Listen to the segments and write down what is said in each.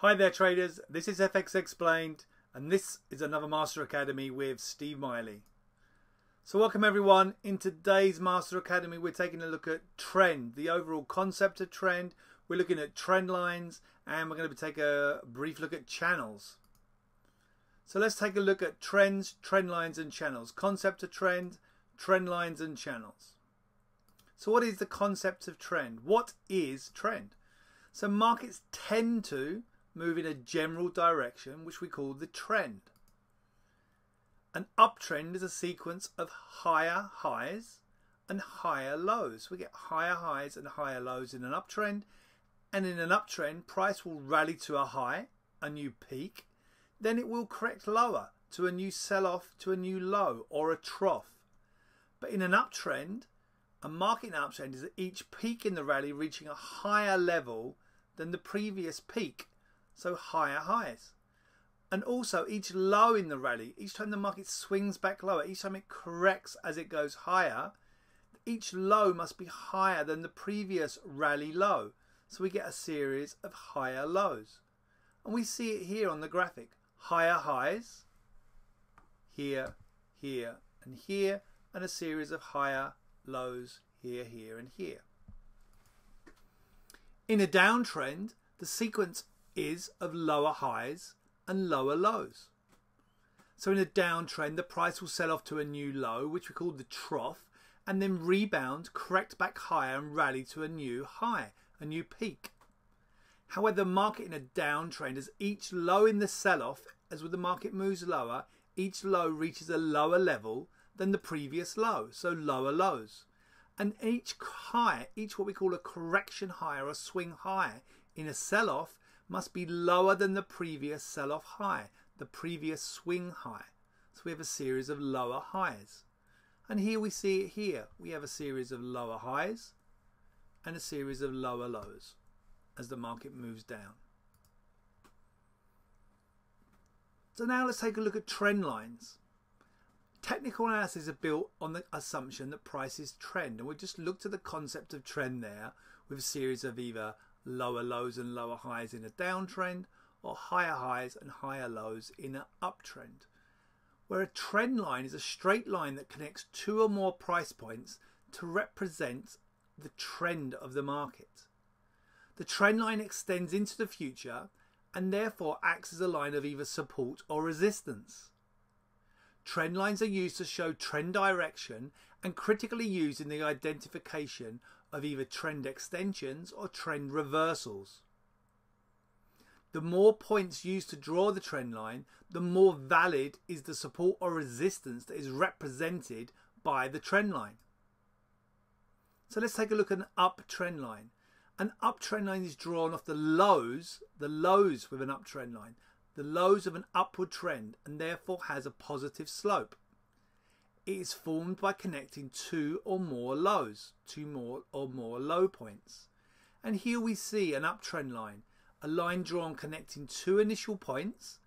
Hi there traders, this is FxExplained and this is another Master Academy with Steve Miley. So welcome everyone. In today's Master Academy we're taking a look at trend, the overall concept of trend. We're looking at trend lines and we're going to take a brief look at channels. So let's take a look at trends, trend lines and channels. Concept of trend, trend lines and channels. So what is the concept of trend? What is trend? So markets tend to move in a general direction, which we call the trend. An uptrend is a sequence of higher highs and higher lows. We get higher highs and higher lows in an uptrend, and in an uptrend price will rally to a high, a new peak, then it will correct lower to a new sell-off, to a new low or a trough. But in an uptrend, a market uptrend is each peak in the rally reaching a higher level than the previous peak. So higher highs. And also each low in the rally, each time the market swings back lower, each time it corrects as it goes higher, each low must be higher than the previous rally low. So we get a series of higher lows. And we see it here on the graphic. Higher highs, here, here and here, and a series of higher lows here, here and here. In a downtrend, the sequence is of lower highs and lower lows. So in a downtrend, the price will sell off to a new low, which we call the trough, and then rebound, correct back higher and rally to a new high, a new peak. However, the market in a downtrend, as each low in the sell-off, as the market moves lower, each low reaches a lower level than the previous low, so lower lows. And each high, each what we call a correction high or a swing high in a sell-off, must be lower than the previous sell-off high, the previous swing high. So we have a series of lower highs. And here we see it here. We have a series of lower highs and a series of lower lows as the market moves down. So now let's take a look at trend lines. Technical analysis are built on the assumption that prices trend, and we just looked at the concept of trend there with a series of either lower lows and lower highs in a downtrend or higher highs and higher lows in an uptrend. Where a trend line is a straight line that connects two or more price points to represent the trend of the market. The trend line extends into the future and therefore acts as a line of either support or resistance. Trend lines are used to show trend direction and critically used in the identification of either trend extensions or trend reversals. The more points used to draw the trend line, the more valid is the support or resistance that is represented by the trend line. So let's take a look at an uptrend line. An uptrend line is drawn off the lows with an uptrend line, the lows of an upward trend, and therefore has a positive slope. It is formed by connecting two or more lows, two or more low points. And here we see an uptrend line, a line drawn connecting two initial points,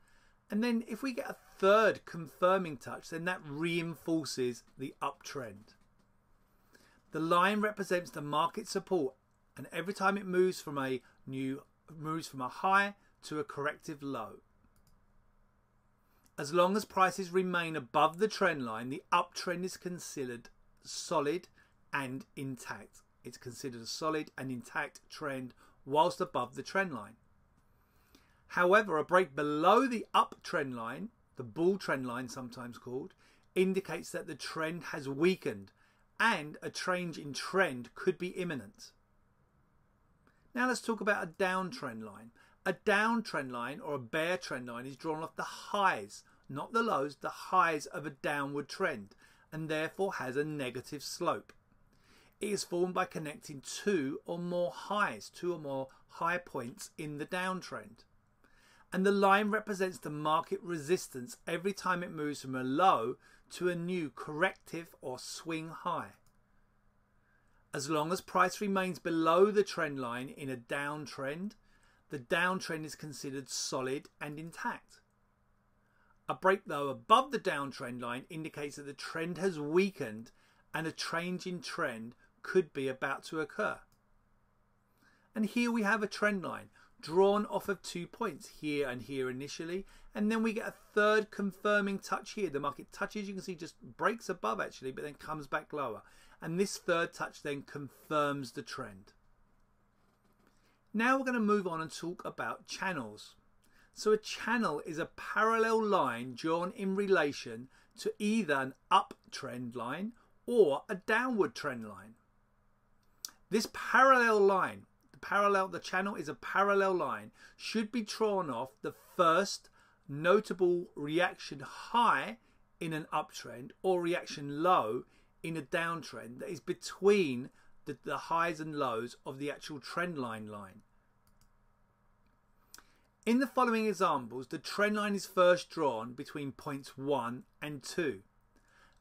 and then if we get a third confirming touch, then that reinforces the uptrend. The line represents the market support, and every time it moves from a high to a corrective low. As long as prices remain above the trend line, the uptrend is considered solid and intact. It's considered a solid and intact trend whilst above the trend line. However, a break below the uptrend line, the bull trend line sometimes called, indicates that the trend has weakened and a change in trend could be imminent. Now let's talk about a downtrend line. A downtrend line or a bear trend line is drawn off the highs, not the lows, the highs of a downward trend, and therefore has a negative slope. It is formed by connecting two or more highs, two or more high points in the downtrend. And the line represents the market resistance every time it moves from a low to a new corrective or swing high. As long as price remains below the trend line in a downtrend, the downtrend is considered solid and intact. A break though above the downtrend line indicates that the trend has weakened and a change in trend could be about to occur. And here we have a trend line drawn off of 2 points, here and here initially, and then we get a third confirming touch here. The market touches, you can see, just breaks above actually, but then comes back lower. And this third touch then confirms the trend. Now we're going to move on and talk about channels. So a channel is a parallel line drawn in relation to either an uptrend line or a downward trend line. This parallel line, the channel is a parallel line, should be drawn off the first notable reaction high in an uptrend or reaction low in a downtrend that is between the highs and lows of the actual trend line. In the following examples, the trend line is first drawn between points 1 and 2.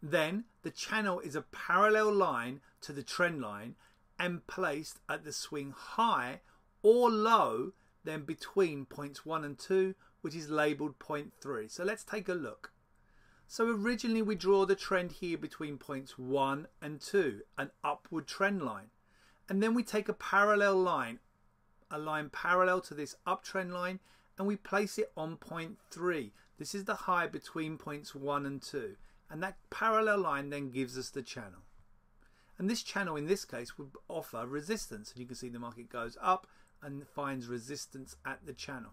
Then the channel is a parallel line to the trend line and placed at the swing high or low then between points 1 and 2, which is labelled point 3. So let's take a look. So originally we draw the trend here between points 1 and 2, an upward trend line. And then we take a parallel line, a line parallel to this uptrend line, and we place it on point 3. This is the high between points 1 and 2. And that parallel line then gives us the channel. And this channel in this case would offer resistance. And you can see the market goes up and finds resistance at the channel.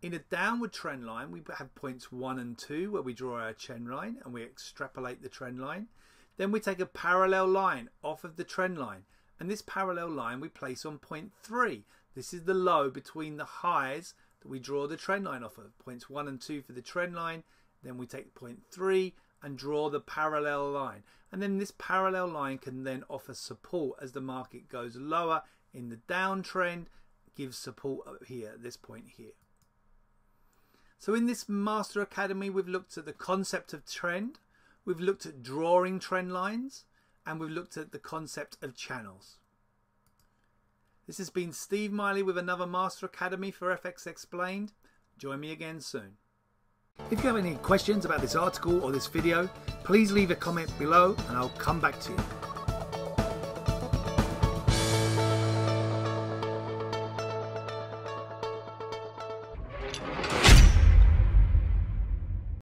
In a downward trend line, we have points 1 and 2 where we draw our trend line and we extrapolate the trend line. Then we take a parallel line off of the trend line. And this parallel line we place on point 3. This is the low between the highs that we draw the trend line off of. Points 1 and 2 for the trend line. Then we take point 3 and draw the parallel line. And then this parallel line can then offer support as the market goes lower in the downtrend, gives support up here at this point here. So in this Master Academy, we've looked at the concept of trend, we've looked at drawing trend lines, and we've looked at the concept of channels. This has been Steve Miley with another Master Academy for FX Explained. Join me again soon. If you have any questions about this article or this video, please leave a comment below and I'll come back to you.